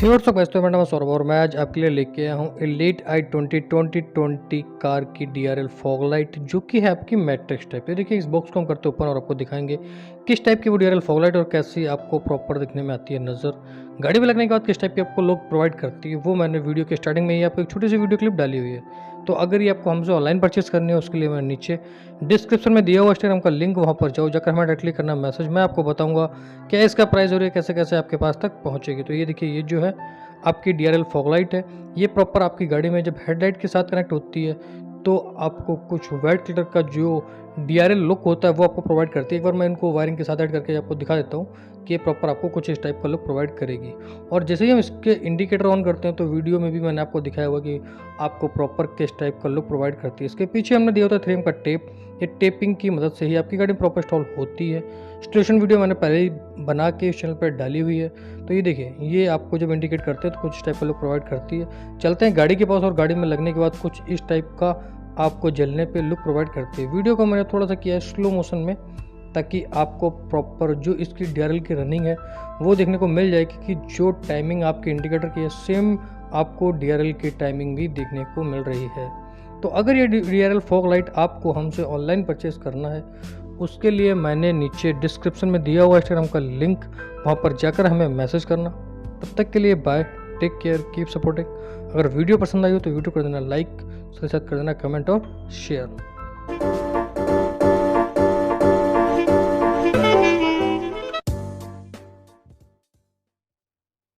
हे WhatsApp guys, तो मैं सौरभ और मैं आज आपके लिए लेके आया हूँ एलीट आई 2020 कार की D.R.L फॉग लाइट, जो कि है आपकी मैट्रिक्स टाइप। ये देखिए, इस बॉक्स को हम करते ओपन और आपको दिखाएंगे किस टाइप की वो D.R.L फॉग लाइट और कैसी आपको प्रॉपर दिखने में आती है नज़र। गाड़ी में लगने के बाद किस टाइप की आपको लोग प्रोवाइड करती है, वो मैंने वीडियो के स्टार्टिंग में ही आपको एक छोटी सी वीडियो क्लिप डाली हुई है। तो अगर ये आपको हमसे ऑनलाइन परचेस करनी है, उसके लिए मैं नीचे डिस्क्रिप्शन में दिया हुआ इंस्टाग्राम का लिंक, वहाँ पर जाओ, जाकर हमें डायरेक्टली करना मैसेज। मैं आपको बताऊंगा क्या इसका प्राइस और ये कैसे कैसे आपके पास तक पहुँचेगी। तो ये देखिए, ये जो है आपकी D.R.L फॉग लाइट है। ये प्रॉपर आपकी गाड़ी में जब हेडलाइट के साथ कनेक्ट होती है तो आपको कुछ वाइट कलर का जो D.R.L लुक होता है वो आपको प्रोवाइड करती है। एक बार मैं इनको वायरिंग के साथ ऐड करके आपको दिखा देता हूँ कि ये प्रॉपर आपको कुछ इस टाइप का लुक प्रोवाइड करेगी। और जैसे ही हम इसके इंडिकेटर ऑन करते हैं तो वीडियो में भी मैंने आपको दिखाया हुआ कि आपको प्रॉपर किस टाइप का लुक प्रोवाइड करती है। इसके पीछे हमने दिया होता है 3M का टेप। ये टेपिंग की मदद से ही आपकी गाड़ी में प्रॉपर इंस्टॉल होती है। इंस्टॉलेशन वीडियो मैंने पहले ही बना के इस चैनल पर डाली हुई है। तो ये देखिए, ये आपको जब इंडिकेट करते हैं तो कुछ इस टाइप का लुक प्रोवाइड करती है। चलते हैं गाड़ी के पास और गाड़ी में लगने के बाद कुछ इस टाइप का आपको जलने पे लुक प्रोवाइड करती है। वीडियो को मैंने थोड़ा सा किया है स्लो मोशन में, ताकि आपको प्रॉपर जो इसकी D.R.L की रनिंग है वो देखने को मिल जाएगी कि जो टाइमिंग आपके इंडिकेटर की है सेम आपको D.R.L की टाइमिंग भी देखने को मिल रही है। तो अगर ये D.R.L फॉग लाइट आपको हमसे ऑनलाइन परचेस करना है, उसके लिए मैंने नीचे डिस्क्रिप्शन में दिया हुआ इंस्टाग्राम का लिंक, वहाँ पर जाकर हमें मैसेज करना। तब तक के लिए bye, take care, keep supporting. अगर वीडियो पसंद आई हो तो वीडियो कर देना लाइक, साथ ही साथ कर देना कमेंट और शेयर।